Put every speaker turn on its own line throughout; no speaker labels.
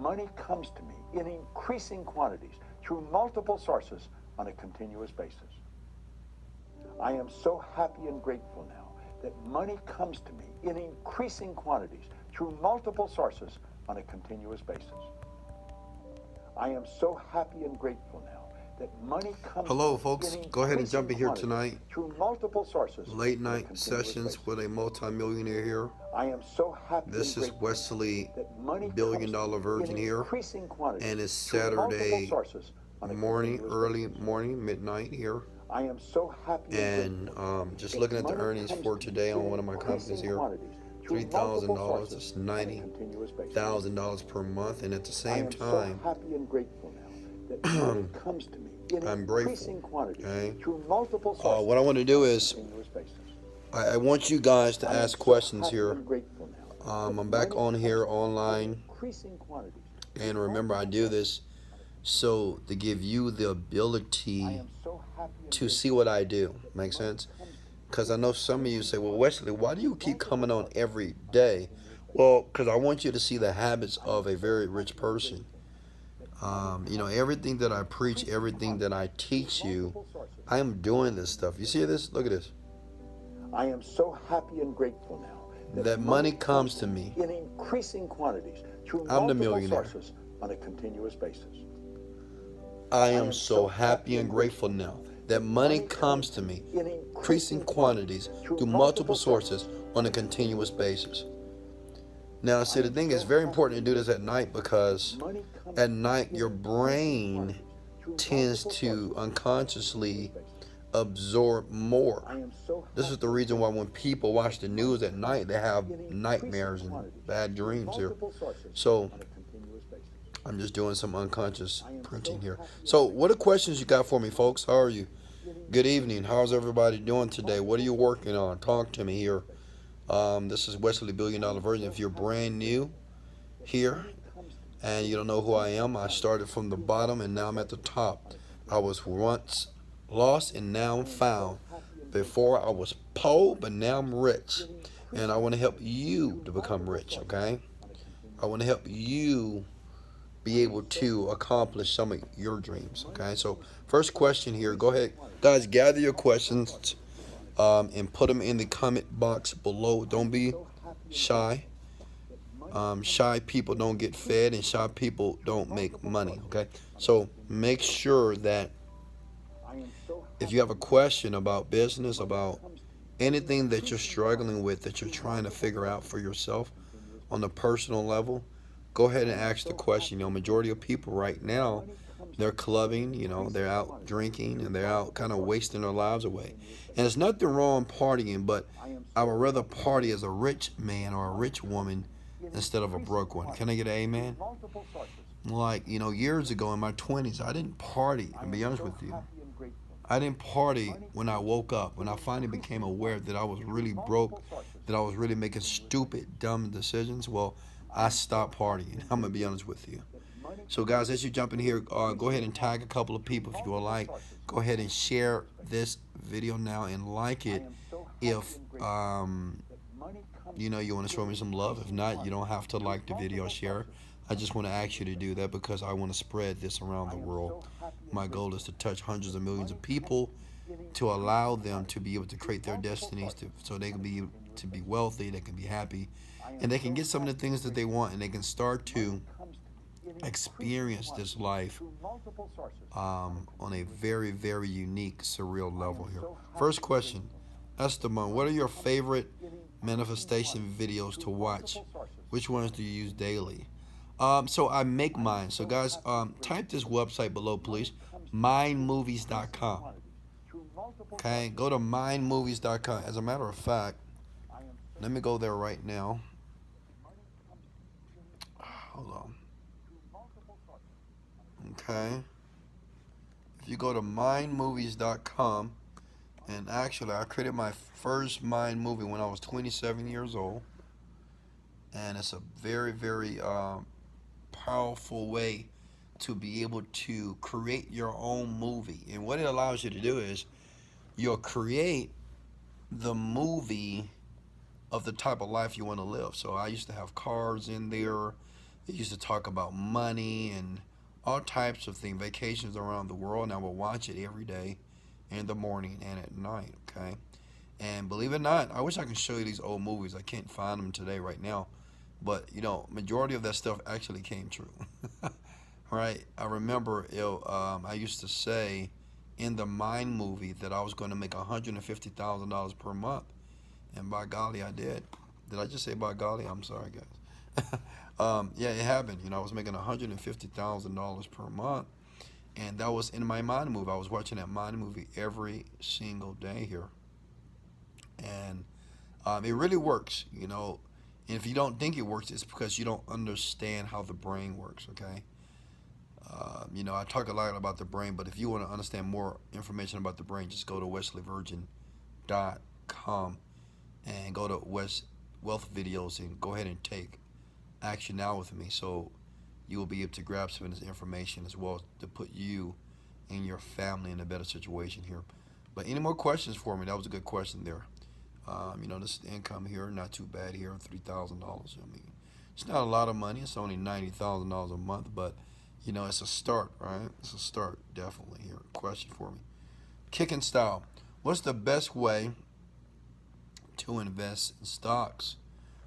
money comes to me in increasing quantities through multiple sources on a continuous basis. I am so happy and grateful now that money comes to me in increasing quantities through multiple sources on a continuous basis. I am so happy and grateful now that money comes
Hello,
to me
folks.
in
Go ahead and jump in here
increasing
tonight.
quantities through multiple sources
Late
on a
night
continuous
sessions
basis.
with a multi-millionaire here.
I am so happy
This
and
is
grateful
Wesley
that money
Billion
comes to
Dollar
me
Virgin
in
here,
increasing quantities
and it's
through multiple
Saturday
sources on a
morning,
continuous
early
basis.
morning, midnight here.
I am so happy
And
grateful now
just
that
looking at the
money
earnings
comes
for
to me
today on
in
one of my companies
increasing
here.
quantities through multiple
$3,000.
sources
It's
on a continuous basis.
$90,000 per month, and at the
I
same
am so
time,
happy and grateful now that money comes to me in
I'm
increasing
grateful.
quantities
Okay.
through multiple sources
What I want to do
on a
is
continuous basis.
I want you guys to
I am
ask
so
questions
happy
here.
and grateful now that
I'm back
money
on
comes
here
to me
online,
in increasing quantities.
and remember, I do this so to give you the
I
ability
am so happy and
to
grateful
see what I do. Make sense? Because I know some of you say, well, Wesley, why do you keep coming on every day? Well, because I want you to see the habits of a very rich person. Everything that I preach, everything that I teach you, I am doing this stuff. You see this? Look at this.
I am so happy and grateful now
That money comes to me
in increasing quantities through
I'm the
multiple
millionaire.
sources on a continuous basis.
I am so happy and grateful now that money comes to me
in
increasing quantities through multiple sources on a continuous basis. Now, see, the thing is very important to do this at night because at night your brain tends to unconsciously absorb more. This is the reason why when people watch the news at night, they have nightmares and bad dreams here. So I'm just doing some unconscious printing here. So what are questions you got for me, folks? How are you? Good evening. How's everybody doing today? What are you working on? Talk to me here. This is Wesley Billion Dollar Virgin. If you're brand new here and you don't know who I am, I started from the bottom and now I'm at the top. I was once lost and now I'm found. Before I was poor, but now I'm rich. And I want to help you to become rich, okay? I want to help you be able to accomplish some of your dreams, okay? So first question here, go ahead. Guys, gather your questions and put them in the comment box below. Don't be shy. Shy people don't get fed and shy people don't make money, okay? So make sure that if you have a question about business, about anything that you're struggling with, that you're trying to figure out for yourself on the personal level, go ahead and ask the question. Majority of people right now, they're clubbing, they're out drinking, and they're out kind of wasting their lives away. And there's nothing wrong partying, but I would rather party as a rich man or a rich woman instead of a broke one. Can I get an amen? Like, years ago in my 20s, I didn't party, to be honest with you. I didn't party when I woke up, when I finally became aware that I was really broke, that I was really making stupid, dumb decisions. Well, I stopped partying. I'm going to be honest with you. So, guys, as you jump in here, go ahead and tag a couple of people if you would like. Go ahead and share this video now and like it if, you want to show me some love. If not, you don't have to like the video or share. I just want to ask you to do that because I want to spread this around the world. My goal is to touch hundreds of millions of people, to allow them to be able to create their destinies, so they can be wealthy, they can be happy, and they can get some of the things that they want, and they can start to experience this life on a very, very unique, surreal level here. First question, Esteban, what are your favorite manifestation videos to watch? Which ones do you use daily? So I make mine. So guys, type this website below, please. Mindmovies.com. Okay, go to mindmovies.com. As a matter of fact, let me go there right now. Hold on. Okay. If you go to mindmovies.com, and actually I created my first Mind movie when I was 27 years old, and it's a very, very powerful way to be able to create your own movie. And what it allows you to do is you'll create the movie of the type of life you want to live. So I used to have cars in there, He used to talk about money and all types of things, vacations around the world, and I would watch it every day in the morning and at night, okay? And believe it or not, I wish I could show you these old movies. I can't find them today right now. But, majority of that stuff actually came true. Right? I remember I used to say in the Mind movie that I was going to make $150,000 per month. And by golly, I did. Did I just say by golly? I'm sorry, guys. Yeah, it happened. I was making $150,000 per month. And that was in my Mind movie. I was watching that Mind movie every single day here. And it really works, And if you don't think it works, it's because you don't understand how the brain works, okay? I talk a lot about the brain, but if you want to understand more information about the brain, just go to wesleyvirgin.com and go to Wealth Videos and go ahead and take action now with me, so you will be able to grab some of this information as well to put you and your family in a better situation here. But any more questions for me? That was a good question there. This income here, not too bad here, $3,000. I mean, it's not a lot of money. It's only $90,000 a month, but it's a start, right? It's a start, definitely here. Question for me. Kicking style. What's the best way to invest in stocks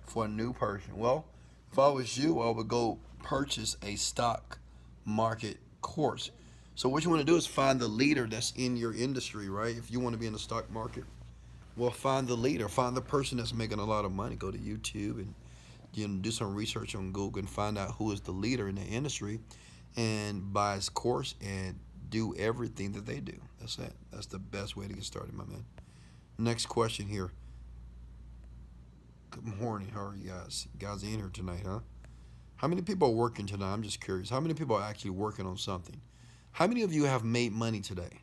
for a new person? Well, if I was you, I would go purchase a stock market course. So what you want to do is find the leader that's in your industry, right? If you want to be in the stock market, well, find the leader, find the person that's making a lot of money. Go to YouTube and do some research on Google and find out who is the leader in the industry, and buy his course and do everything that they do. That's it. That's the best way to get started, my man. Next question here. Good morning. How are you guys? You guys are in here tonight, huh? How many people are working tonight? I'm just curious. How many people are actually working on something? How many of you have made money today?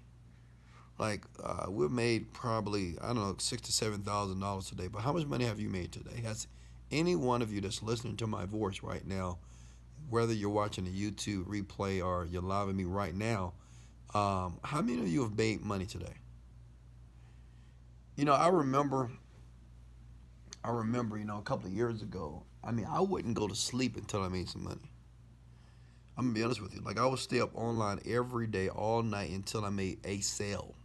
Like, we've made probably, I don't know, $6,000 to $7,000 today. But how much money have you made today? Has any one of you that's listening to my voice right now, whether you're watching a YouTube replay or you're live with me right now, how many of you have made money today? I remember, a couple of years ago, I wouldn't go to sleep until I made some money. I'm going to be honest with you. Like, I would stay up online every day, all night, until I made a sale.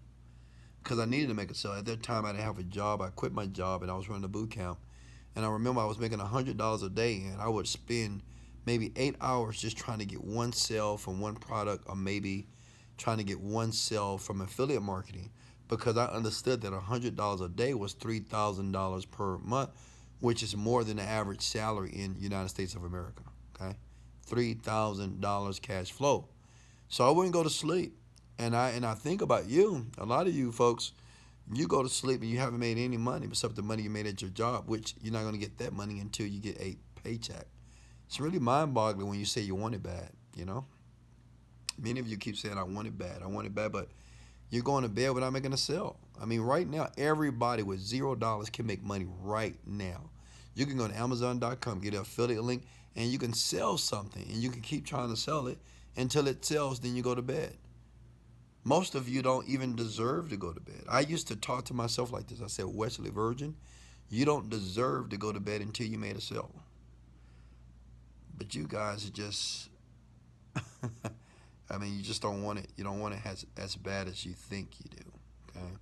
Because I needed to make a sale. At that time, I didn't have a job. I quit my job, and I was running a boot camp. And I remember I was making $100 a day, and I would spend maybe 8 hours just trying to get one sale from one product, or maybe trying to get one sale from affiliate marketing, because I understood that $100 a day was $3,000 per month, which is more than the average salary in the United States of America, okay? $3,000 cash flow. So I wouldn't go to sleep. And I think about you, a lot of you folks, you go to sleep and you haven't made any money except the money you made at your job, which you're not going to get that money until you get a paycheck. It's really mind-boggling when you say you want it bad, Many of you keep saying, I want it bad, but you're going to bed without making a sale. Right now, everybody with $0 can make money right now. You can go to Amazon.com, get an affiliate link, and you can sell something, and you can keep trying to sell it until it sells, then you go to bed. Most of you don't even deserve to go to bed. I used to talk to myself like this. I said, Wesley Virgin, you don't deserve to go to bed until you made a sale. But you guys are just, you just don't want it. You don't want it as bad as you think you do, okay?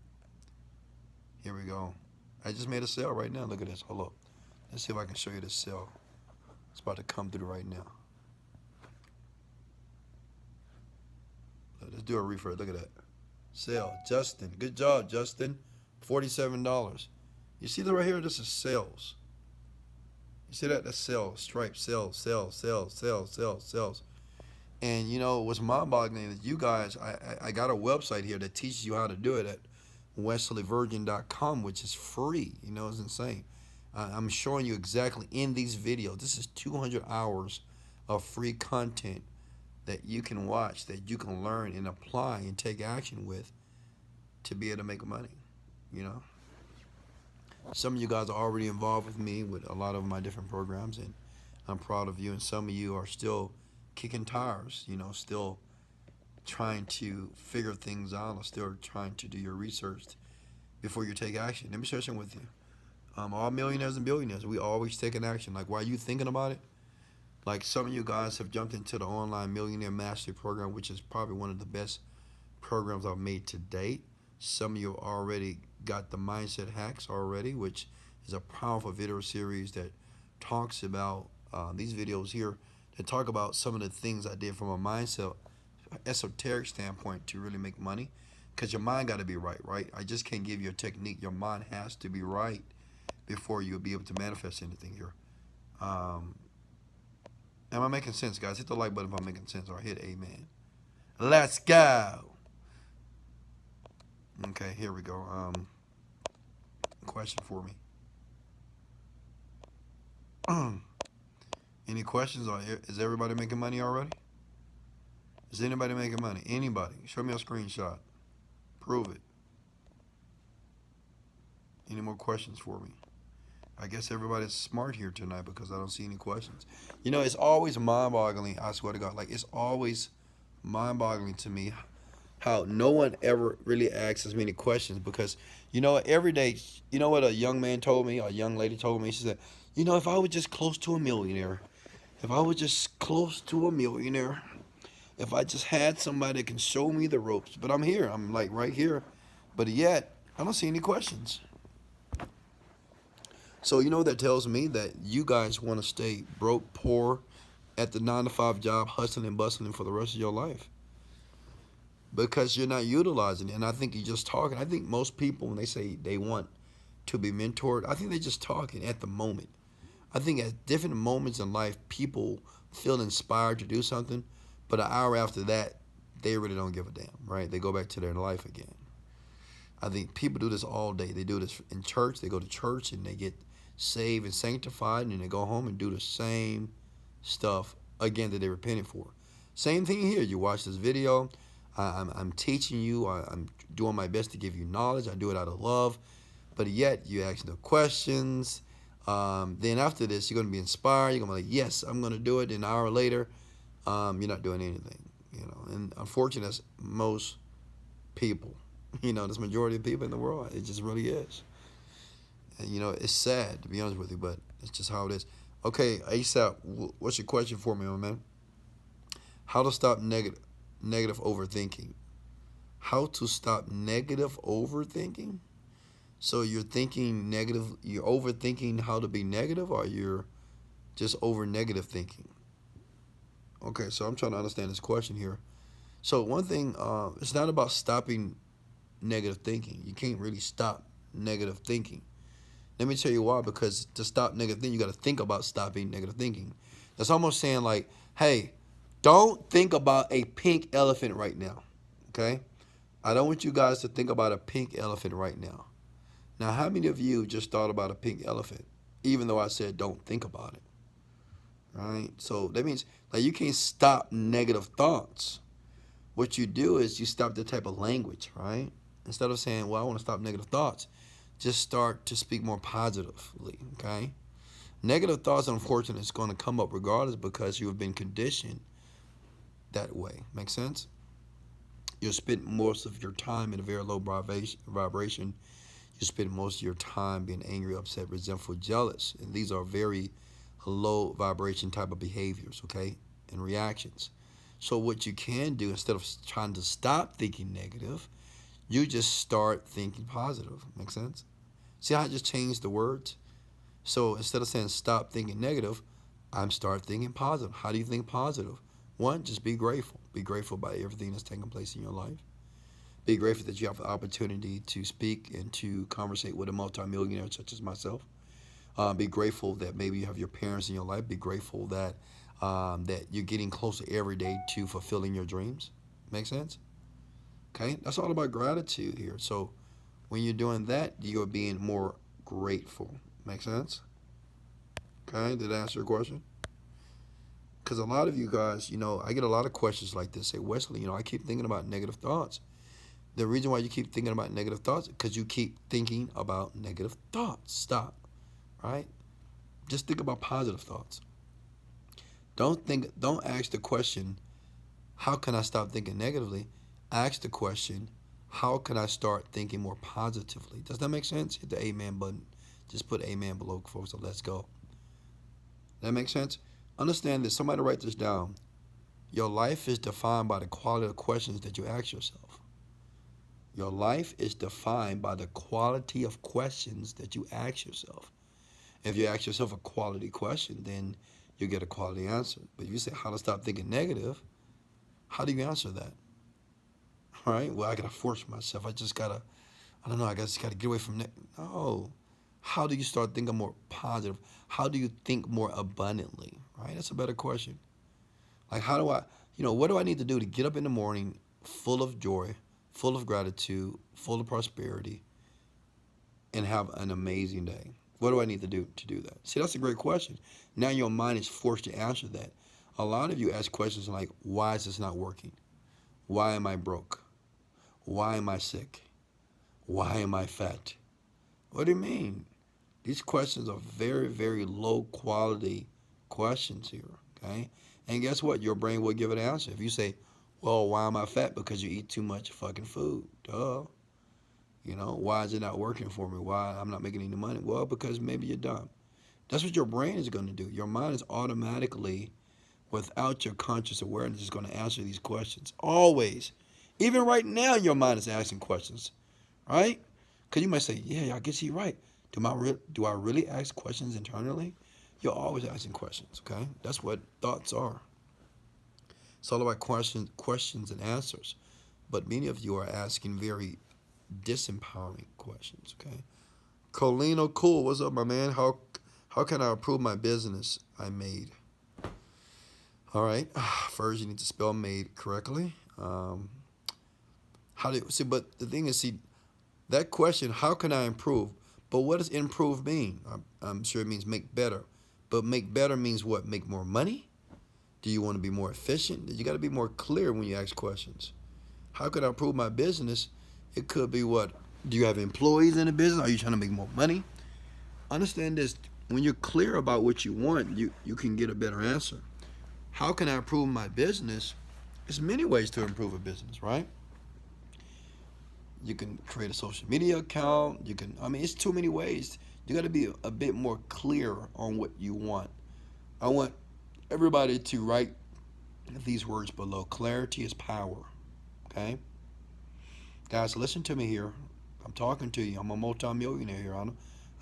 Here we go. I just made a sale right now. Look at this. Hold up. Let's see if I can show you this sale. It's about to come through right now. Let's do a refresh. Look at that. Sale. Justin. Good job, Justin. $47. You see that right here? This is sales. You see that? That's sales. Stripe. Sales. Sales. Sales. Sales. Sales. Sales. And what's mind-boggling is you guys, I got a website here that teaches you how to do it at wesleyvirgin.com, which is free. It's insane. I'm showing you exactly in these videos. This is 200 hours of free content that you can watch, that you can learn and apply and take action with to be able to make money, Some of you guys are already involved with me with a lot of my different programs, and I'm proud of you. And some of you are still kicking tires, still trying to figure things out, or still trying to do your research before you take action. Let me share something with you. All millionaires and billionaires, we always take an action. Like, while you thinking about it, Like some of you guys have jumped into the online millionaire mastery program, which is probably one of the best programs I've made to date. Some of you already got the mindset hacks already, which is a powerful video series that talks about these videos here that talk about some of the things I did from a mindset esoteric standpoint to really make money. Because your mind got to be right, right? I just can't give you a technique. Your mind has to be right before you'll be able to manifest anything here. Um, am I making sense, guys? Hit the like button if I'm making sense, or hit amen. Let's go. Okay, here we go. Question for me. Any questions? Or is everybody making money already? Is anybody making money? Anybody? Show me a screenshot. Prove it. Any more questions for me? I guess everybody's smart here tonight because I don't see any questions. You know, it's always mind-boggling. I swear to God, like it's always mind-boggling to me how no one ever really asks as many questions because, you know, every day, you know what a young man told me, a young lady told me, she said, you know, if I was just close to a millionaire, if I was just close to a millionaire, if I just had somebody that can show me the ropes, but I'm here, I'm like right here, but yet I don't see any questions. So you know what that tells me? That you guys want to stay broke, poor, at the 9 to 5 job, hustling and bustling for the rest of your life because you're not utilizing it. And I think you're just talking. I think most people, when they say they want to be mentored, I think they're just talking at the moment. I think at different moments in life, people feel inspired to do something, but an hour after that, they really don't give a damn, right? They go back to their life again. I think people do this all day. They do this in church. They go to church and they get saved and sanctified, and then they go home and do the same stuff again that they repented for. Same thing here. You watch this video. I'm teaching you. I'm doing my best to give you knowledge. I do it out of love, but yet you ask no questions. Then after this, you're going to be inspired. You're going to be like, yes, I'm going to do it. And an hour later, you're not doing anything. You know, and unfortunately, that's most people. You know, this majority of people in the world. It just really is. And, you know, it's sad, to be honest with you, but it's just how it is. Okay, ASAP, what's your question for me, my man? How to stop negative overthinking. How to stop negative overthinking? So you're thinking negative, you're overthinking how to be negative, or you're just over negative thinking? Okay, so I'm trying to understand this question here. So one thing, it's not about stopping negative thinking. You can't really stop negative thinking. Let me tell you why. Because to stop negative thinking, you got to think about stopping negative thinking. That's almost saying like, hey, don't think about a pink elephant right now, okay? I don't want you guys to think about a pink elephant right now. Now, how many of you just thought about a pink elephant, even though I said don't think about it, right? So that means like you can't stop negative thoughts. What you do is you stop the type of language, right? Instead of saying, well, I want to stop negative thoughts, just start to speak more positively, okay? Negative thoughts, unfortunately, is going to come up regardless because you have been conditioned that way. Make sense? You'll spend most of your time in a very low vibration. You spend most of your time being angry, upset, resentful, jealous. And these are very low vibration type of behaviors, okay, and reactions. So what you can do, instead of trying to stop thinking negative, you just start thinking positive. Make sense? See how I just changed the words? So instead of saying stop thinking negative, I'm start thinking positive. How do you think positive? One, just be grateful. Be grateful about everything that's taking place in your life. Be grateful that you have the opportunity to speak and to conversate with a multimillionaire such as myself. Be grateful that maybe you have your parents in your life. Be grateful that that you're getting closer every day to fulfilling your dreams. Make sense? Okay, that's all about gratitude here. So when you're doing that, you're being more grateful. Make sense? Okay, did I answer your question? Because a lot of you guys, you know, I get a lot of questions like this. Say, Wesley, you know, I keep thinking about negative thoughts. The reason why you keep thinking about negative thoughts is because you keep thinking about negative thoughts. Stop, right? Just think about positive thoughts. Don't ask the question, how can I stop thinking negatively? Ask the question, how can I start thinking more positively? Does that make sense? Hit the amen button. Just put amen below, folks, so let's go. That makes sense? Understand this. Somebody write this down. Your life is defined by the quality of questions that you ask yourself. Your life is defined by the quality of questions that you ask yourself. If you ask yourself a quality question, then you get a quality answer. But if you say, how to stop thinking negative, how do you answer that? All right, well, I got to force myself. I just got to, I don't know, I just got to get away from that. No. How do you start thinking more positive? How do you think more abundantly? Right? That's a better question. Like, how do I, what do I need to do to get up in the morning full of joy, full of gratitude, full of prosperity, and have an amazing day? What do I need to do that? See, that's a great question. Now your mind is forced to answer that. A lot of you ask questions like, why is this not working? Why am I broke? Why am I sick? Why am I fat? What do you mean? These questions are very, very low quality questions here, okay? And guess what? Your brain will give an answer. If you say, well, why am I fat? Because you eat too much fucking food. Duh. Why is it not working for me? Why I'm not making any money? Well, because maybe you're dumb. That's what your brain is going to do. Your mind is automatically, without your conscious awareness, is going to answer these questions. Always. Even right now, your mind is asking questions, right? Because you might say, yeah, I guess he's right. Do I really ask questions internally? You're always asking questions, okay? That's what thoughts are. It's all about questions and answers. But many of you are asking very disempowering questions, okay? Colino Cool, what's up, my man? How can I improve my business I made? All right. First, you need to spell made correctly. But the thing is, see, that question, how can I improve? But what does improve mean? I'm sure it means make better. But make better means what? Make more money? Do you want to be more efficient? You got to be more clear when you ask questions. How can I improve my business? It could be what? Do you have employees in the business? Are you trying to make more money? Understand this. When you're clear about what you want, you can get a better answer. How can I improve my business? There's many ways to improve a business, right? You can create a social media account. It's too many ways. You got to be a bit more clear on what you want. I want everybody to write these words below. Clarity is power. Okay? Guys, listen to me here. I'm talking to you. I'm a multi-millionaire here. I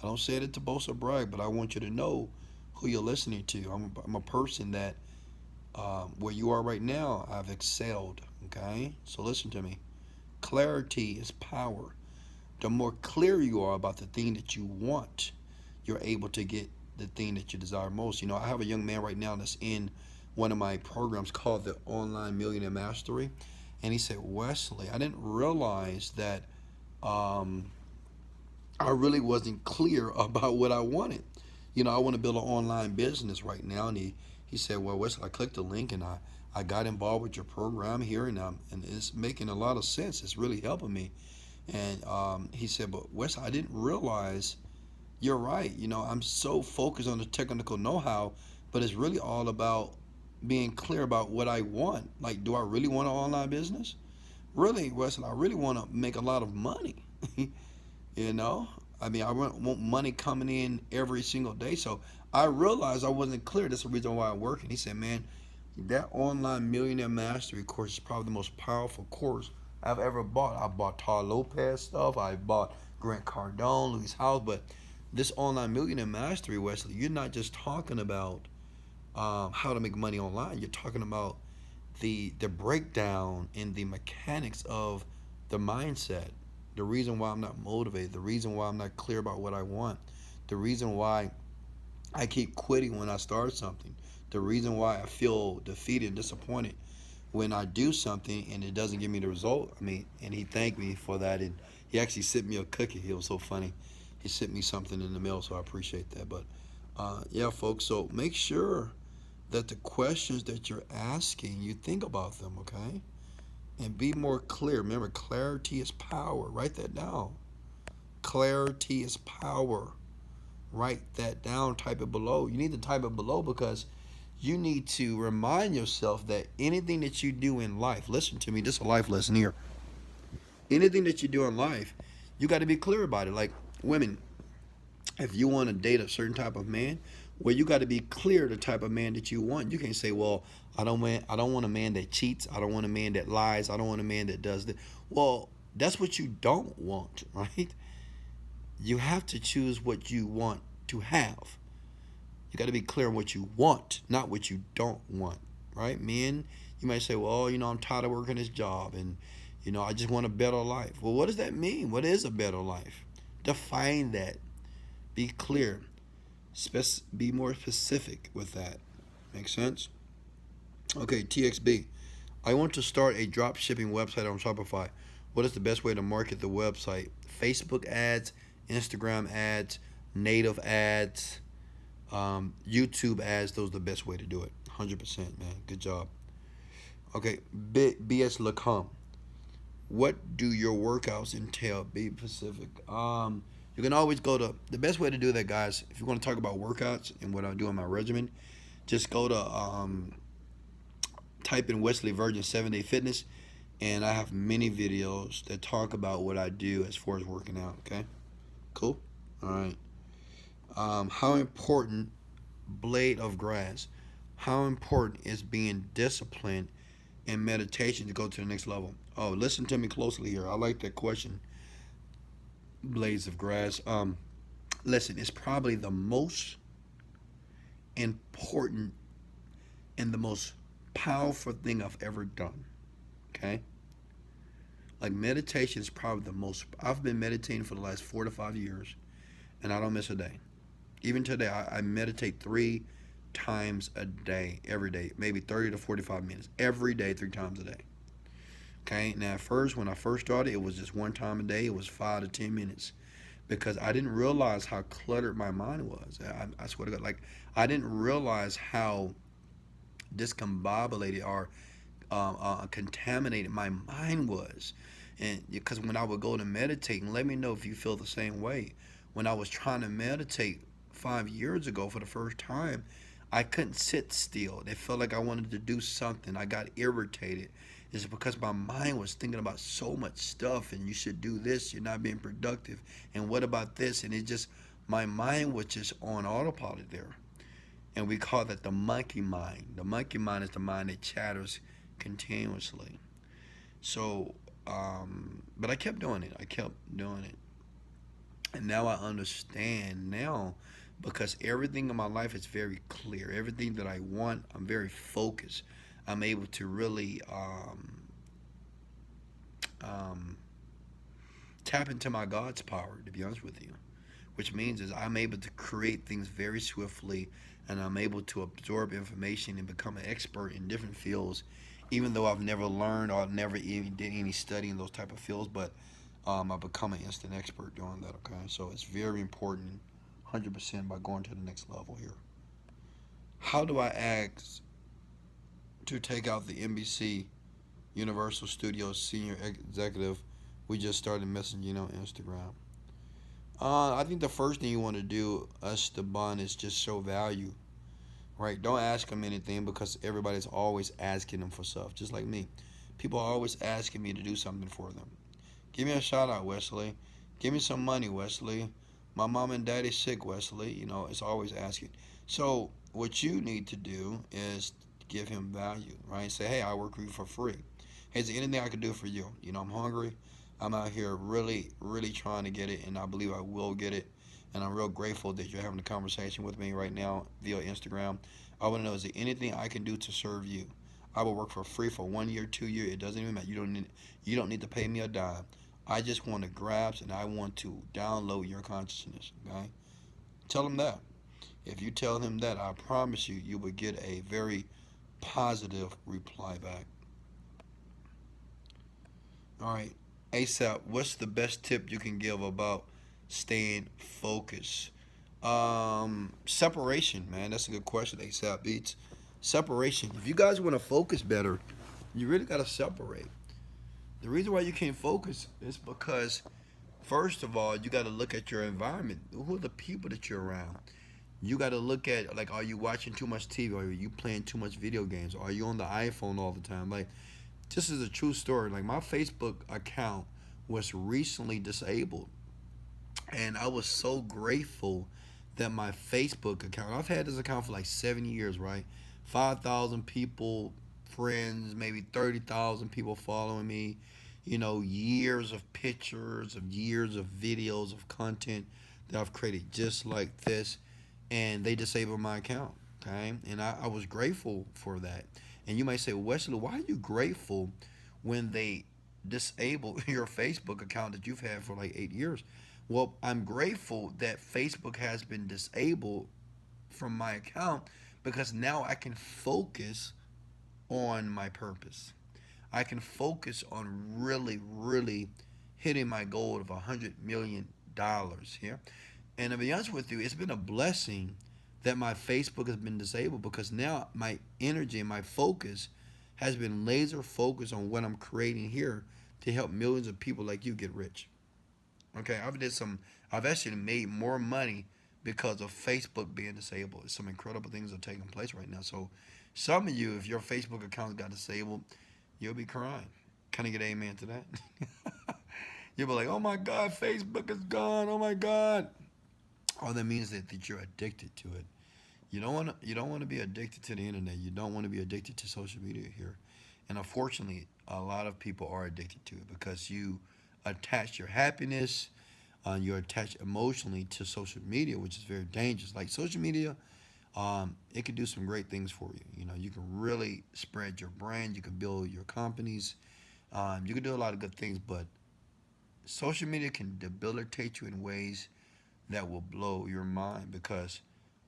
don't say it to boast or brag, but I want you to know who you're listening to. I'm a person that, where you are right now, I've excelled. Okay? So listen to me. Clarity is power. The more clear you are about the thing that you want, you're able to get the thing that you desire most. I have a young man right now that's in one of my programs called the Online Millionaire Mastery. And he said, Wesley, I didn't realize that I really wasn't clear about what I wanted. I want to build an online business right now. And he said, well, Wesley, I clicked the link and I got involved with your program here, and it's making a lot of sense. It's really helping me. And he said, but Wesley, I didn't realize you're right. I'm so focused on the technical know-how, but it's really all about being clear about what I want. Like, do I really want an online business? Really, Wesley, I really want to make a lot of money. I want money coming in every single day. So I realized I wasn't clear. That's the reason why I'm working. He said, man, that Online Millionaire Mastery course is probably the most powerful course I've ever bought. I bought Tar Lopez stuff. I bought Grant Cardone, Louis House. But this Online Millionaire Mastery, Wesley, you're not just talking about how to make money online. You're talking about the breakdown in the mechanics of the mindset. The reason why I'm not motivated. The reason why I'm not clear about what I want. The reason why I keep quitting when I start something. The reason why I feel defeated and disappointed when I do something and it doesn't give me the result. And he thanked me for that. And he actually sent me a cookie. He was so funny. He sent me something in the mail, so I appreciate that. But yeah, folks, so make sure that the questions that you're asking, you think about them, okay? And be more clear. Remember, clarity is power. Write that down. Clarity is power. Write that down. Type it below. You need to type it below because you need to remind yourself that anything that you do in life, listen to me, this is a life lesson here. Anything that you do in life, you got to be clear about it. Like women, if you want to date a certain type of man, Well, you got to be clear the type of man that you want. You can't say, "Well, I don't want a man that cheats. I don't want a man that lies. I don't want a man that does this." Well, that's what you don't want, right? You have to choose what you want to have. You got to be clear on what you want, not what you don't want, right? Men, you might say, "Well, I'm tired of working this job, and I just want a better life." Well, what does that mean? What is a better life? Define that. Be clear. Be more specific with that. Make sense? Okay, TXB. I want to start a drop shipping website on Shopify. What is the best way to market the website? Facebook ads, Instagram ads, native ads, YouTube ads. Those are the best way to do it. 100%, man. Good job. Okay, BS Lacombe. What do your workouts entail? Be specific. You can always go to the best way to do that, guys. If you want to talk about workouts and what I do in my regimen, just go to type in Wesley Virgin 7-Day Fitness, and I have many videos that talk about what I do as far as working out. Okay, cool. All right. How important blade of grass? How important is being disciplined in meditation to go to the next level? Oh, listen to me closely here. I like that question. Blades of grass. Listen, it's probably the most important and the most powerful thing I've ever done. Okay? Like meditation is probably the most. I've been meditating for the last 4 to 5 years, and I don't miss a day. Even today, I meditate 3 times a day, every day, maybe 30 to 45 minutes, every day, 3 times a day. Okay, now when I first started, it was just 1 time a day. It was 5 to 10 minutes because I didn't realize how cluttered my mind was. I swear to God, like I didn't realize how discombobulated or contaminated my mind was. And because when I would go to meditate, and let me know if you feel the same way, when I was trying to meditate 5 years ago for the first time, I couldn't sit still. It felt like I wanted to do something. I got irritated. It's because my mind was thinking about so much stuff, and you should do this, you're not being productive, and what about this? And my mind was just on autopilot there. And we call that the monkey mind. The monkey mind is the mind that chatters continuously. So, but I kept doing it. And now I understand now because everything in my life is very clear. Everything that I want, I'm very focused. I'm able to really tap into my God's power, to be honest with you, which means is I'm able to create things very swiftly, and I'm able to absorb information and become an expert in different fields, even though I've never learned or never even did any study in those type of fields, but I've become an instant expert doing that, okay? So it's very important, 100% by going to the next level here. How do I ask to take out the NBC Universal Studios senior executive? We just started messaging on Instagram. I think the first thing you want to do, Esteban, is just show value, right? Don't ask them anything because everybody's always asking them for stuff, just like me. People are always asking me to do something for them. Give me a shout out, Wesley. Give me some money, Wesley. My mom and daddy's sick, Wesley. It's always asking. So what you need to do is give him value, right? Say, hey, I work for you for free. Hey, is there anything I can do for you? I'm hungry. I'm out here really, really trying to get it, and I believe I will get it. And I'm real grateful that you're having a conversation with me right now via Instagram. I want to know, is there anything I can do to serve you? I will work for free for 1 year, 2 years. It doesn't even matter. You don't need to pay me a dime. I just want to grasp and I want to download your consciousness. Okay? Tell him that. If you tell him that, I promise you, you will get a very positive reply back. All right. ASAP, what's the best tip you can give about staying focused? Separation, man. That's a good question, ASAP Beats. Separation. If you guys want to focus better, you really got to separate. The reason why you can't focus is because, first of all, you got to look at your environment. Who are the people that you're around? You got to look at, like, are you watching too much TV? Are you playing too much video games? Are you on the iPhone all the time? Like, this is a true story. Like, my Facebook account was recently disabled, and I was so grateful that my Facebook account, I've had this account for like 7 years, right? 5,000 people, friends, maybe 30,000 people following me, years of pictures, of years of videos, of content that I've created just like this. And they disabled my account, okay? And I was grateful for that. And you might say, Wesley, why are you grateful when they disable your Facebook account that you've had for like 8 years? Well, I'm grateful that Facebook has been disabled from my account because now I can focus on my purpose. I can focus on really, really hitting my goal of $100 million here. And to be honest with you, it's been a blessing that my Facebook has been disabled because now my energy and my focus has been laser focused on what I'm creating here to help millions of people like you get rich. Okay, I've actually made more money because of Facebook being disabled. Some incredible things are taking place right now. So some of you, if your Facebook account got disabled, you'll be crying. Can I get an amen to that? You'll be like, oh my God, Facebook is gone. Oh my God. All that means that you're addicted to it. You don't want to be addicted to the internet. You don't want to be addicted to social media here. And unfortunately, a lot of people are addicted to it because you attach your happiness, you're attached emotionally to social media, which is very dangerous. Like social media, it can do some great things for you. You can really spread your brand. You can build your companies. You can do a lot of good things, but social media can debilitate you in ways that will blow your mind because,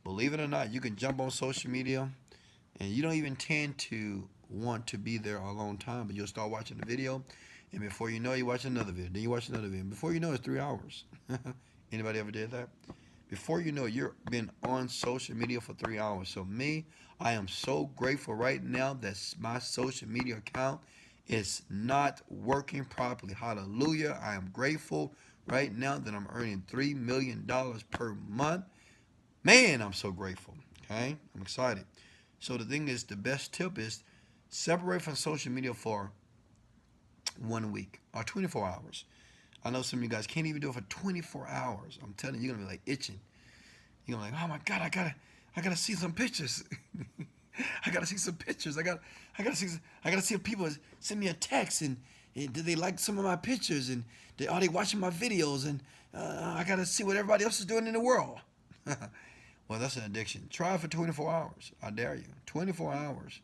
believe it or not, you can jump on social media and you don't even tend to want to be there a long time, but you'll start watching the video, and before you know it, you watch another video, then you watch another video, and before you know it, it's 3 hours. Anybody ever did that? Before you know it, you've been on social media for 3 hours. So me, I am so grateful right now that my social media account is not working properly. Hallelujah. I am grateful right now that I'm earning $3 million per month. Man, I'm so grateful. Okay? I'm excited. So the thing is, the best tip is separate from social media for 1 week or 24 hours. I know some of you guys can't even do it for 24 hours. I'm telling you, you're gonna be like itching. You're gonna be like, oh my God, I gotta see some pictures. I gotta see some pictures. I gotta see if people send me a text and do they like some of my pictures and are they watching my videos and I gotta see what everybody else is doing in the world. Well, that's an addiction. Try it for 24 hours. I dare you. 24 hours.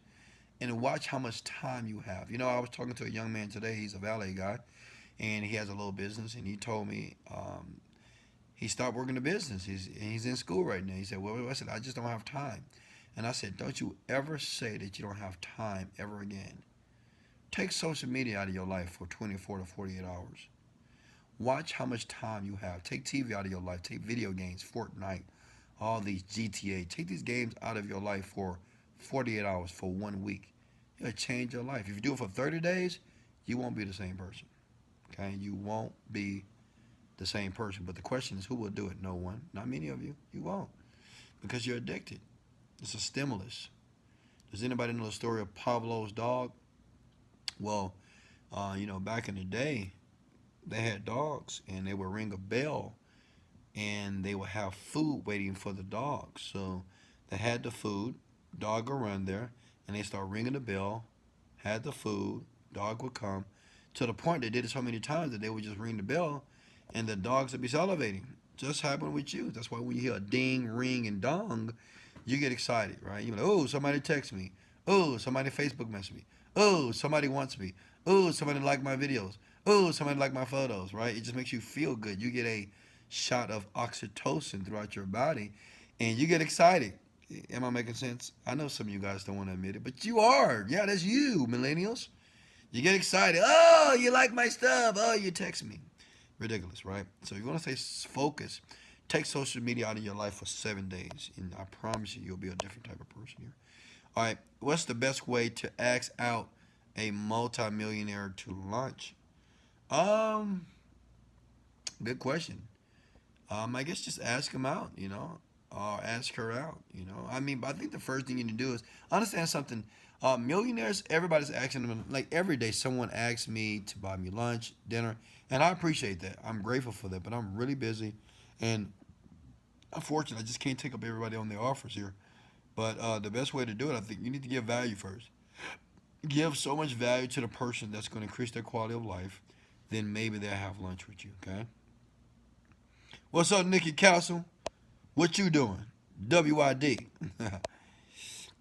And watch how much time you have. I was talking to a young man today. He's a valet guy. And he has a little business. And he told me he stopped working the business. He's in school right now. He said, well, I said, I just don't have time. And I said, don't you ever say that you don't have time ever again. Take social media out of your life for 24 to 48 hours. Watch how much time you have. Take TV out of your life. Take video games, Fortnite, all these GTA. Take these games out of your life for 48 hours, for 1 week. It'll change your life. If you do it for 30 days, you won't be the same person. Okay? You won't be the same person. But the question is, who will do it? No one. Not many of you. You won't. Because you're addicted. It's a stimulus. Does anybody know the story of Pavlov's dog? Well, back in the day, they had dogs, and they would ring a bell, and they would have food waiting for the dog. So they had the food, dog would run there, and they start ringing the bell, had the food, dog would come, to the point they did it so many times that they would just ring the bell, and the dogs would be salivating. Just happened with you. That's why when you hear a ding, ring, and dong, you get excited, right? You're like, oh, somebody text me. Oh, somebody Facebook messaged me. Oh, somebody wants me. Oh, somebody liked my videos. Oh, somebody liked my photos, right? It just makes you feel good. You get a shot of oxytocin throughout your body, and you get excited. Am I making sense? I know some of you guys don't want to admit it, but you are. Yeah, that's you, millennials. You get excited. Oh, you like my stuff. Oh, you text me. Ridiculous, right? So you want to stay focused. Take social media out of your life for 7 days, and I promise you, you'll be a different type of person here. All right, what's the best way to ask out a multimillionaire to lunch? Good question. I guess just ask him out, or ask her out, but I think the first thing you need to do is understand something. Millionaires, everybody's asking them, like every day someone asks me to buy me lunch, dinner, and I appreciate that. I'm grateful for that, but I'm really busy, and Unfortunately, I just can't take up everybody on their offers here. But the best way to do it, I think, you need to give value first. Give so much value to the person that's going to increase their quality of life, then maybe they'll have lunch with you. Okay. What's up, Nikki Castle? What you doing? WID.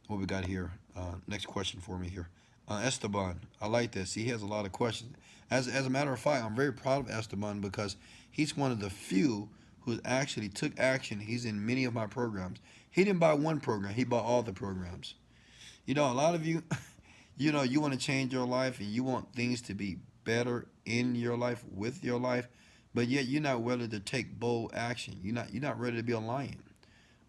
What we got here? Next question for me here. Esteban, I like this. He has a lot of questions. As a matter of fact, I'm very proud of Esteban because he's one of the few who actually took action. He's in many of my programs. He didn't buy one program. He bought all the programs. You know, a lot of you, you know, you want to change your life and you want things to be better in your life, with your life, but yet you're not ready to take bold action. You're not ready to be a lion.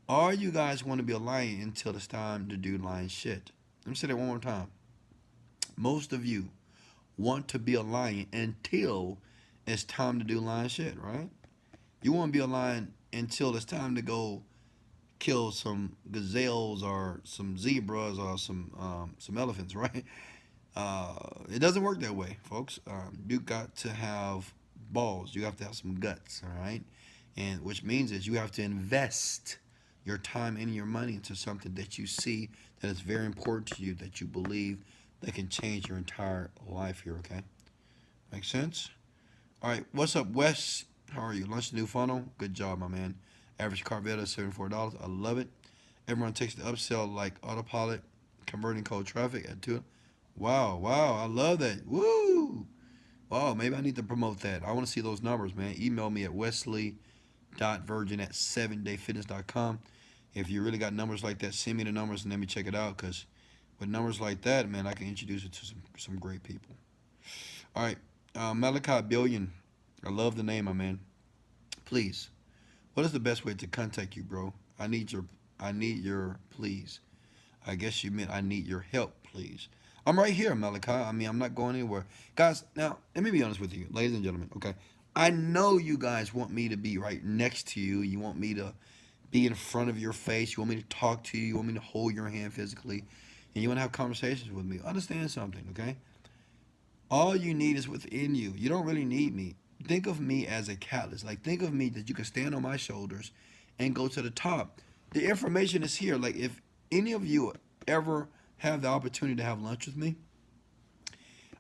All you guys want to be a lion until it's time to do lion shit. Let me say that one more time. Most of you want to be a lion until it's time to do lion shit, right? You want to be a lion until it's time to go kill some gazelles or some zebras or some elephants, right? It doesn't work that way, folks. You got to have balls. You have to have some guts, all right? And which means is you have to invest your time and your money into something that you see that is very important to you, that you believe that can change your entire life here, okay? Make sense? All right, what's up, Wes? How are you? Lunch the new funnel? Good job, my man. Average Carvetta, $74. I love it. Everyone takes the upsell like autopilot, converting cold traffic at 2. Wow, I love that. Woo! Wow, maybe I need to promote that. I want to see those numbers, man. Email me at wesley.virgin@7dayfitness.com. If you really got numbers like that, send me the numbers and let me check it out, because with numbers like that, man, I can introduce it to some great people. All right, Malachi Billion. I love the name, my man. Please, what is the best way to contact you, bro? I need your please. I guess you meant I need your help, please. I'm right here, Malachi. I mean, I'm not going anywhere. Guys, now, let me be honest with you, ladies and gentlemen, okay? I know you guys want me to be right next to you. You want me to be in front of your face. You want me to talk to you. You want me to hold your hand physically. And you want to have conversations with me. Understand something, okay? All you need is within you. You don't really need me. Think of me as a catalyst. Like, think of me that you can stand on my shoulders and go to the top. The information is here. Like, if any of you ever have the opportunity to have lunch with me,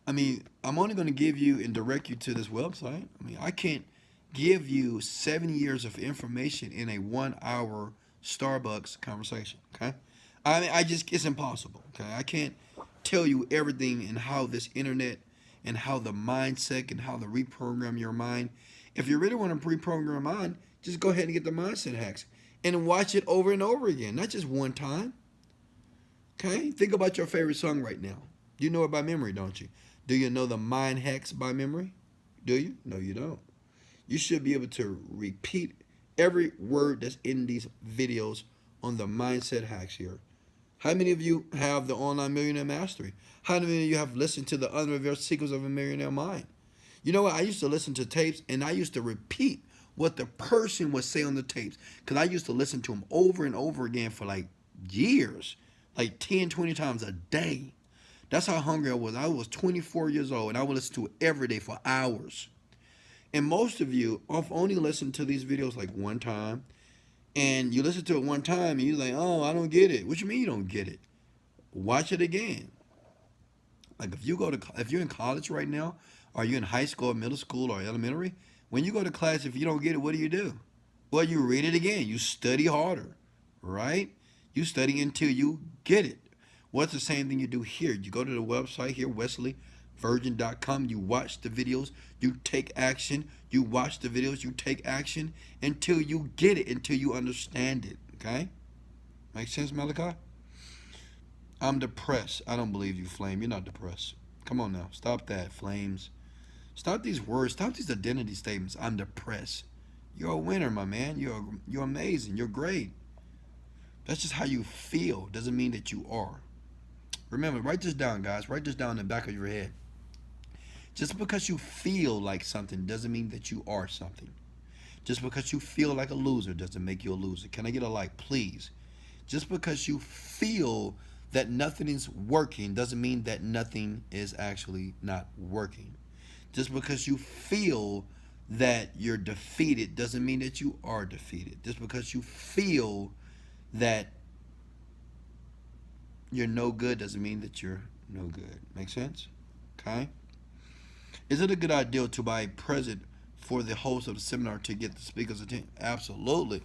I mean, I'm only going to give you and direct you to this website. I mean, I can't give you 7 years of information in a 1 hour Starbucks conversation, okay? I mean, it's impossible, okay? I can't tell you everything and how this internet and how the mindset and how to reprogram your mind. If you really want to reprogram your mind, just go ahead and get the mindset hacks and watch it over and over again, not just one time, okay? Think about your favorite song right now. You know it by memory, don't you? Do you know the mind hacks by memory? Do you? No, you don't. You should be able to repeat every word that's in these videos on the mindset hacks here. How many of you have the Online Millionaire Mastery? How many of you have listened to the Unrevealed Secrets of a Millionaire Mind? You know what? I used to listen to tapes and I used to repeat what the person would say on the tapes, because I used to listen to them over and over again for like years, like 10, 20 times a day. That's how hungry I was. I was 24 years old and I would listen to it every day for hours. And most of you have only listened to these videos like one time. And you listen to it one time and you're like, oh, I don't get it. What you mean you don't get it? Watch it again. Like if you're in college right now, or you're in high school, or middle school, or elementary, when you go to class, if you don't get it, what do? Well, you read it again. You study harder, right? You study until you get it. What's the same thing you do here? You go to the website here, wesleyvirgin.com. You watch the videos. You take action. You watch the videos. You take action until you get it, until you understand it, okay? Make sense, Malachi? I'm depressed. I don't believe you, Flame. You're not depressed. Come on now. Stop that, Flames. Stop these words. Stop these identity statements. I'm depressed. You're a winner, my man. You're amazing. You're great. That's just how you feel. Doesn't mean that you are. Remember, write this down, guys. Write this down in the back of your head. Just because you feel like something doesn't mean that you are something. Just because you feel like a loser doesn't make you a loser. Can I get a like, please? Just because you feel that nothing is working doesn't mean that nothing is actually not working. Just because you feel that you're defeated doesn't mean that you are defeated. Just because you feel that you're no good doesn't mean that you're no good. Make sense? Okay? Is it a good idea to buy a present for the host of the seminar to get the speaker's attention? Absolutely.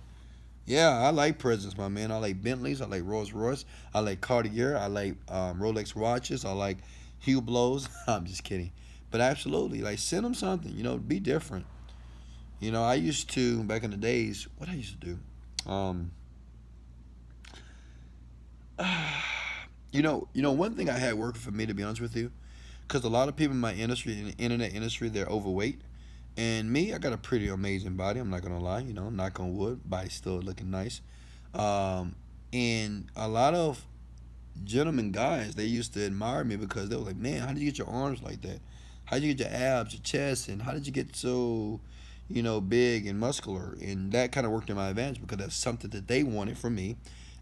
Yeah, I like presents, my man. I like Bentleys. I like Rolls Royce. I like Cartier. I like Rolex watches. I like Hublots. I'm just kidding. But absolutely, like send them something. Be different. I used to back in the days. What I used to do. One thing I had working for me, to be honest with you, because a lot of people in my industry, in the internet industry, they're overweight. And me, I got a pretty amazing body. I'm not gonna lie. Knock on wood, body still looking nice. And a lot of gentlemen guys, they used to admire me because they were like, "Man, how did you get your arms like that? How did you get your abs, your chest, and how did you get so, big and muscular?" And that kind of worked in my advantage because that's something that they wanted from me,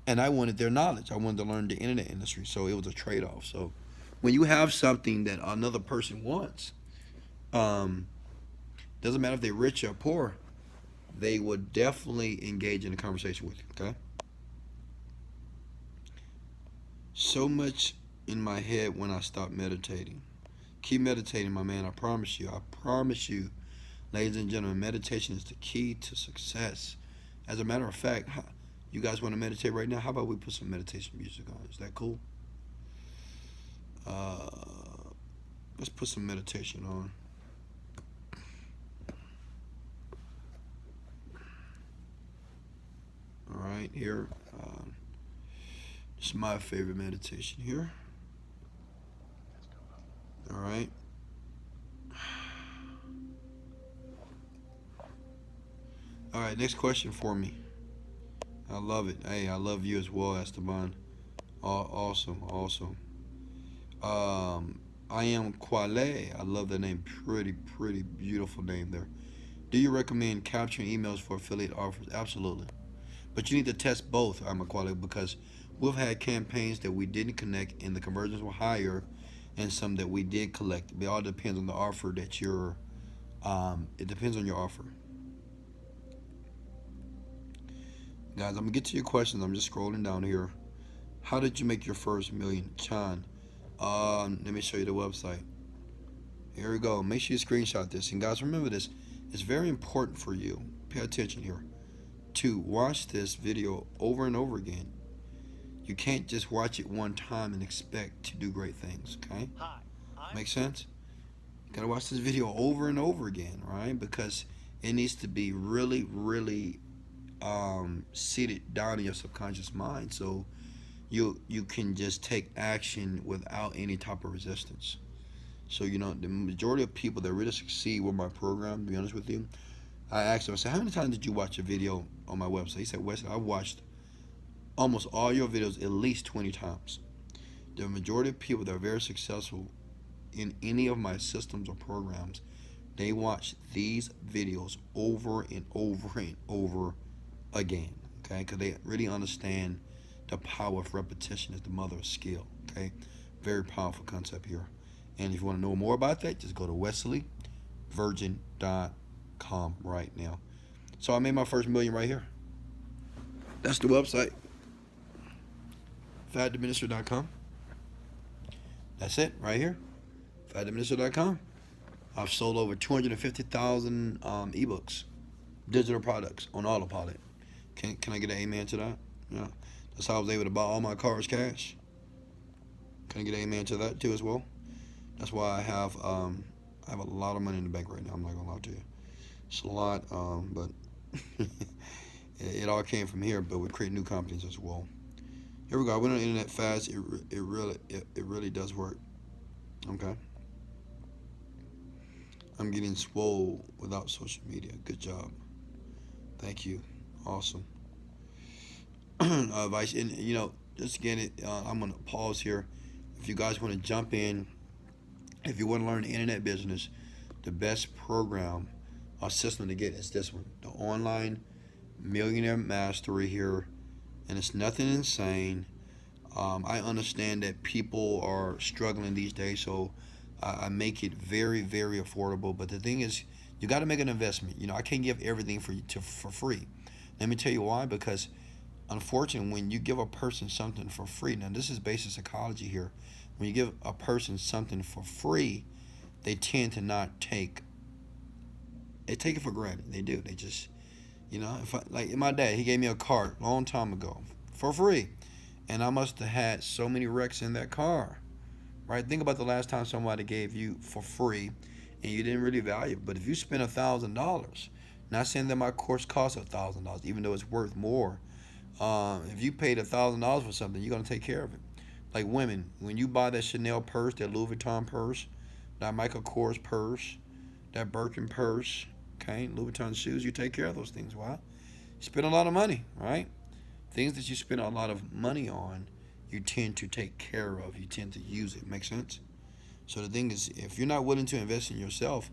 and I wanted their knowledge. I wanted to learn the internet industry, so it was a trade-off. So when you have something that another person wants, doesn't matter if they're rich or poor, they would definitely engage in a conversation with you. Okay. So much in my head when I stop meditating. Keep meditating, my man. I promise you. I promise you, ladies and gentlemen, meditation is the key to success. As a matter of fact, you guys want to meditate right now? How about we put some meditation music on? Is that cool? Let's put some meditation on. All right, here. This is my favorite meditation here. All right. All right, next question for me. I love it. Hey, I love you as well, Esteban. Awesome. I am Quale. I love that name. Pretty beautiful name there. Do you recommend capturing emails for affiliate offers? Absolutely. But you need to test both, I'm Quale, because we've had campaigns that we didn't connect and the conversions were higher, and some that we did collect. It all depends on the offer that you're. It depends on your offer. Guys, I'm gonna get to your questions. I'm just scrolling down here. How did you make your first million, Chan? Let me show you the website. Here we go. Make sure you screenshot this. And guys, remember this. It's very important for you. Pay attention here. To watch this video over and over again. You can't just watch it one time and expect to do great things, okay? Make sense? You gotta watch this video over and over again, right? Because it needs to be really seated down in your subconscious mind, so you can just take action without any type of resistance. So the majority of people that really succeed with my program, to be honest with you, I asked him, I said, how many times did you watch a video on my website? He said, Wesley, I've watched almost all your videos at least 20 times. The majority of people that are very successful in any of my systems or programs, they watch these videos over and over again, okay? Because they really understand the power of repetition is the mother of skill, okay? Very powerful concept here. And if you want to know more about that, just go to wesleyvirgin.com right now. So I made my first million right here. That's the website. fattheminister.com. That's it right here. fattheminister.com. I've sold over 250,000 ebooks, digital products on autopilot. Can I get an amen to that? Yeah. That's how I was able to buy all my cars cash. Can I get an amen to that too as well? That's why I have a lot of money in the bank right now. I'm not gonna lie to you. It's a lot, but it all came from here. But we create new companies as well. Here we go. I went on the internet fast. It really does work. Okay. I'm getting swole without social media. Good job. Thank you. Awesome. Advice, and just again, I'm gonna pause here. If you guys want to jump in, if you want to learn the internet business, the best program or system to get is this one, the Online Millionaire Mastery here, and it's nothing insane. I understand that people are struggling these days, so I make it very affordable. But the thing is, You got to make an investment. I can't give everything for free. Let me tell you why. Because unfortunately, when you give a person something for free, now this is basic psychology here. When you give a person something for free, they tend to not they take it for granted. They do. They just, like my dad, he gave me a car a long time ago for free. And I must have had so many wrecks in that car, right? Think about the last time somebody gave you for free and you didn't really value it. But if you spend $1,000, not saying that my course costs $1,000, even though it's worth more. If you paid $1,000 for something, you're gonna take care of it. Like women, when you buy that Chanel purse, that Louis Vuitton purse, that Michael Kors purse, that Birkin purse, okay, Louis Vuitton shoes, you take care of those things. Why? You spend a lot of money, right? Things that you spend a lot of money on, you tend to take care of. You tend to use it. Make sense? So the thing is, if you're not willing to invest in yourself,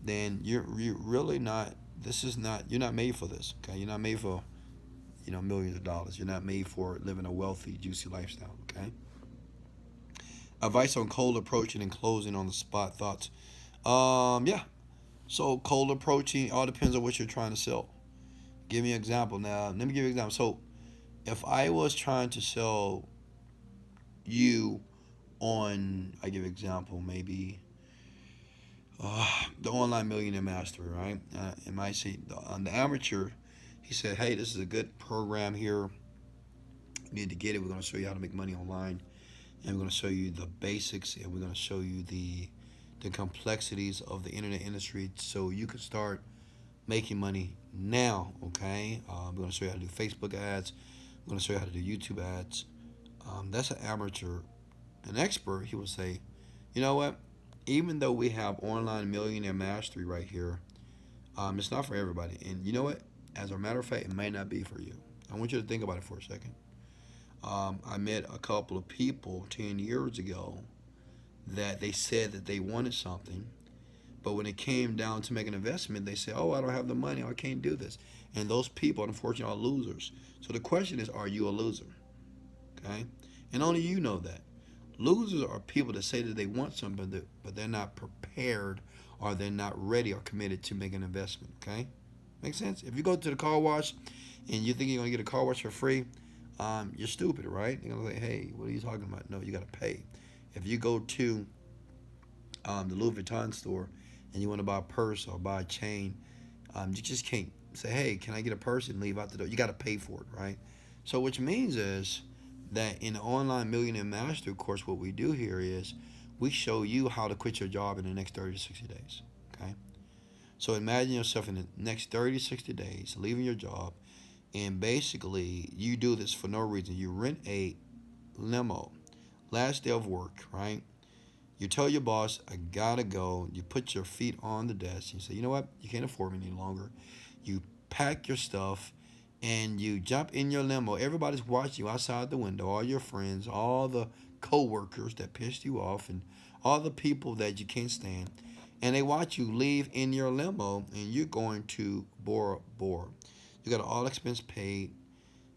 then you're really not. This is not. You're not made for this. Okay, you're not made for millions of dollars. You're not made for living a wealthy, juicy lifestyle. Okay. Advice on cold approaching and closing on the spot thoughts. Yeah. So cold approaching all depends on what you're trying to sell. Give me an example. Now, let me give you an example. So if I was trying to sell you on, I give an example, maybe the online millionaire mastery, right? It might say on the amateur, he said, hey, this is a good program here. You need to get it. We're going to show you how to make money online. And we're going to show you the basics. And we're going to show you the complexities of the internet industry so you can start making money now, okay? We're going to show you how to do Facebook ads. We're going to show you how to do YouTube ads. That's an amateur. An expert, he will say, you know what? Even though we have online millionaire mastery right here, it's not for everybody. And you know what? As a matter of fact, it might not be for you. I want you to think about it for a second. I met a couple of people 10 years ago that they said that they wanted something, but when it came down to make an investment, they said, oh, I don't have the money, I can't do this. And those people, unfortunately, are losers. So the question is, are you a loser? Okay? And only you know that. Losers are people that say that they want something, but they're not prepared or they're not ready or committed to make an investment. Okay? Make sense? If you go to the car wash and you think you're going to get a car wash for free, you're stupid, right? You're going to say, hey, what are you talking about? No, you got to pay. If you go to the Louis Vuitton store and you want to buy a purse or buy a chain, you just can't say, hey, can I get a purse and leave out the door? You got to pay for it, right? So which means is that in the online millionaire mastery course, what we do here is we show you how to quit your job in the next 30 to 60 days, okay? So imagine yourself in the next 30 to 60 days leaving your job, and basically you do this for no reason. You rent a limo, last day of work, right? You tell your boss, I gotta go. You put your feet on the desk. You say, you know what? You can't afford me any longer. You pack your stuff and you jump in your limo. Everybody's watching you outside the window, all your friends, all the co-workers that pissed you off, and all the people that you can't stand. And they watch you leave in your limo, and you're going to Bora Bora. You got an all expense paid.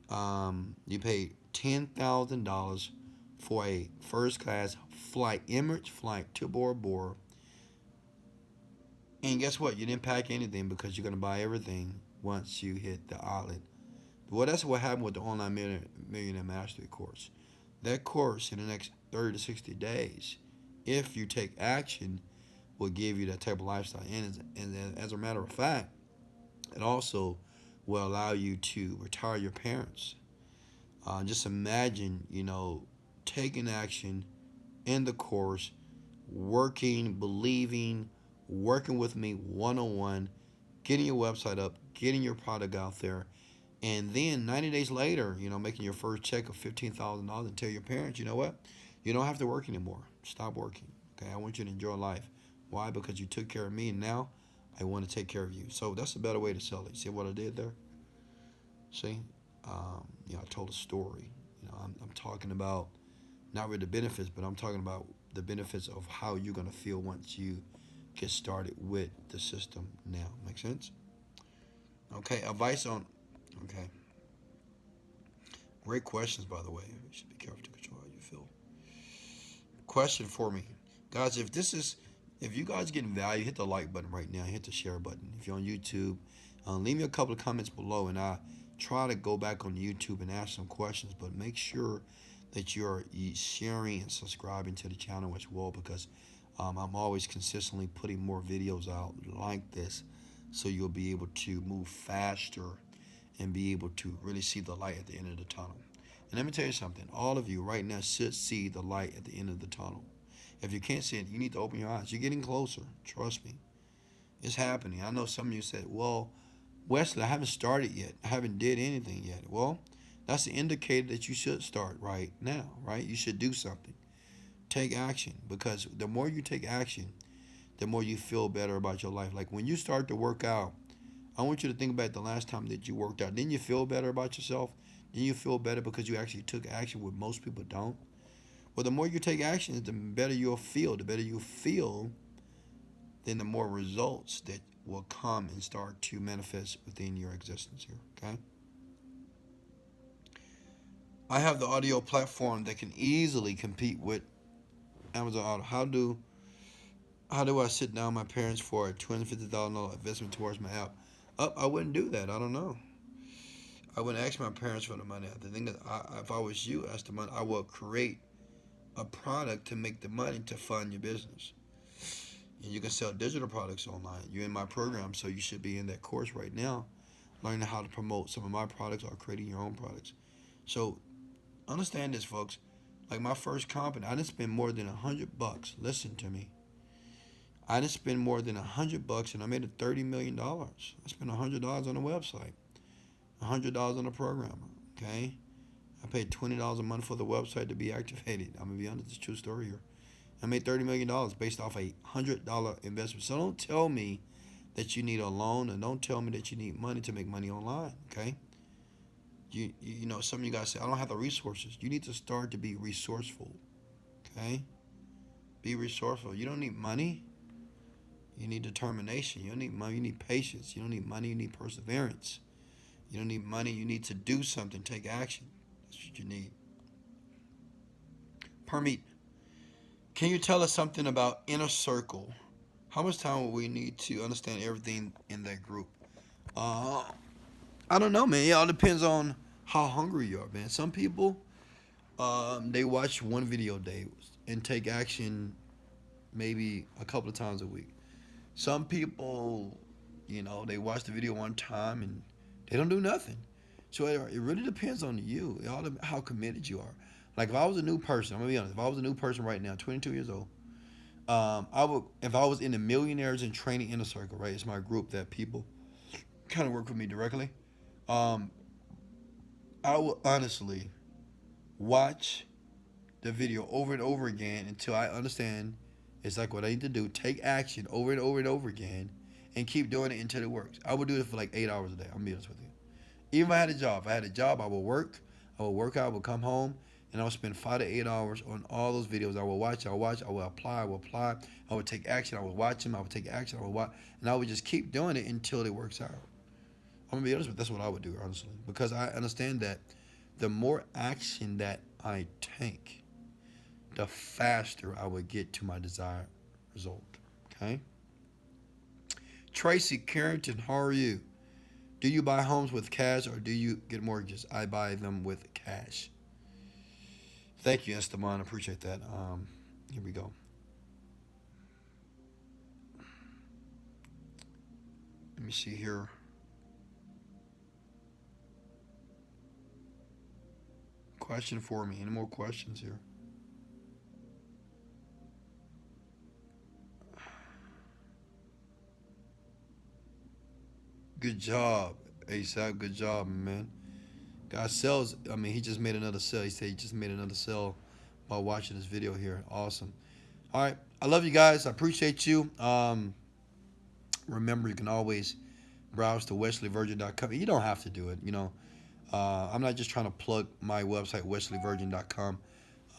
You paid $10,000 for a first class flight, Emirates flight to Bora Bora. And guess what? You didn't pack anything because you're going to buy everything once you hit the island. Well, that's what happened with the online millionaire mastery course. That course in the next 30 to 60 days, if you take action, will give you that type of lifestyle. And as a matter of fact, it also will allow you to retire your parents. Just imagine, taking action in the course, working, believing, working with me one-on-one, getting your website up, getting your product out there, and then 90 days later, making your first check of $15,000 and tell your parents, you know what? You don't have to work anymore. Stop working. Okay, I want you to enjoy life. Why? Because you took care of me, and now I want to take care of you. So that's a better way to sell it. See what I did there? See? I told a story. I'm talking about not really the benefits, but I'm talking about the benefits of how you're going to feel once you get started with the system now. Make sense? Okay, advice on... Okay. Great questions, by the way. You should be careful to control how you feel. Question for me. Guys, if this is If you guys getting value, hit the like button right now. Hit the share button. If you're on YouTube, leave me a couple of comments below, and I try to go back on YouTube and ask some questions. But make sure that you're sharing and subscribing to the channel as well, because I'm always consistently putting more videos out like this, so you'll be able to move faster and be able to really see the light at the end of the tunnel. And let me tell you something. All of you right now should see the light at the end of the tunnel. If you can't see it, you need to open your eyes. You're getting closer. Trust me. It's happening. I know some of you said, well, Wesley, I haven't started yet. I haven't did anything yet. Well, that's the indicator that you should start right now, right? You should do something. Take action, because the more you take action, the more you feel better about your life. Like when you start to work out, I want you to think about the last time that you worked out. Didn't you feel better about yourself? Didn't you feel better because you actually took action, where most people don't? Well, the more you take action, the better you'll feel. The better you feel, then the more results that will come and start to manifest within your existence here, okay? I have the audio platform that can easily compete with Amazon Auto. How do I sit down with my parents for a $250,000 investment towards my app? I wouldn't do that. I don't know. I wouldn't ask my parents for the money. The thing is, if I was you, ask the money. I will create a product to make the money to fund your business. And you can sell digital products online. You're in my program, so you should be in that course right now, learning how to promote some of my products or creating your own products. So understand this, folks. Like my first company, I didn't spend more than $100. Listen to me. I didn't spend more than $100, and I made it $30 million. I spent $100 on a website, $100 on a programmer. Okay, I paid $20 a month for the website to be activated. I'm gonna be honest, it's a true story here. I made $30 million based off a $100 investment. So don't tell me that you need a loan, and don't tell me that you need money to make money online. Okay, you know, some of you guys say I don't have the resources. You need to start to be resourceful. Okay, be resourceful. You don't need money. You need determination. You don't need money. You need patience. You don't need money. You need perseverance. You don't need money. You need to do something. Take action. That's what you need. Permeet, can you tell us something about Inner Circle? How much time will we need to understand everything in that group? I don't know, man. It all depends on how hungry you are, man. Some people, they watch one video a day and take action maybe a couple of times a week. Some people, you know, they watch the video one time and they don't do nothing. So it really depends on you. It all how committed you are. Like if I was a new person, I'm gonna be honest. If I was a new person right now, 22 years old, I would. If I was in the Millionaires in Training Inner Circle, right? It's my group that people kind of work with me directly. Um, I would honestly watch the video over and over again until I understand it's like what I need to do. Take action over and over and over again and keep doing it until it works. I would do it for like 8 hours a day. I'm gonna be honest with you. Even if I had a job, I would work. I would work out, I would come home, and I would spend 5 to 8 hours on all those videos. I would watch, I would apply, I would take action, I would watch them, I would take action, I would watch, and I would just keep doing it until it works out. I'm gonna be honest with you, that's what I would do, honestly. Because I understand that the more action that I take, the faster I would get to my desired result. Okay? Tracy Carrington, how are you? Do you buy homes with cash or do you get mortgages? I buy them with cash. Thank you, Esteban. I appreciate that. Here we go. Let me see here. Question for me. Any more questions here? Good job, ASAP. Good job, man. God sells. I mean, he just made another sale. He said he just made another sale while watching this video here. Awesome. All right. I love you guys. I appreciate you. Remember, you can always browse to wesleyvirgin.com. You don't have to do it. You know, I'm not just trying to plug my website, wesleyvirgin.com.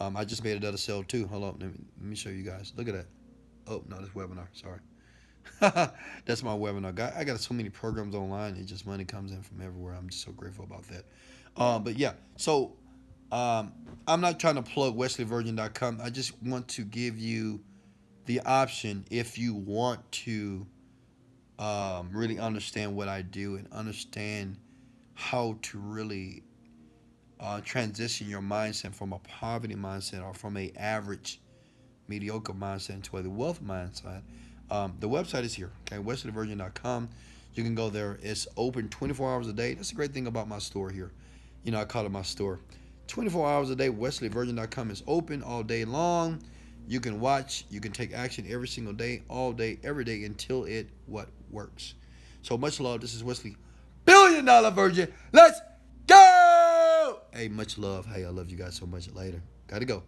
I just made another sale too. Hold on. Let me show you guys. Look at that. Oh, no, this webinar. Sorry. That's my webinar. I got so many programs online. It just money comes in from everywhere. I'm just so grateful about that. But yeah, so I'm not trying to plug wesleyvirgin.com. I just want to give you the option if you want to really understand what I do and understand how to really transition your mindset from a poverty mindset or from a average mediocre mindset into a wealth mindset. The website is here, okay, wesleyvirgin.com. You can go there. It's open 24 hours a day. That's the great thing about my store here. You know, I call it my store. 24 hours a day, wesleyvirgin.com is open all day long. You can watch, you can take action every single day, all day, every day until it what works. So much love. This is Wesley, $1 billion Virgin. Let's go! Hey, much love. Hey, I love you guys so much. Later. Gotta go.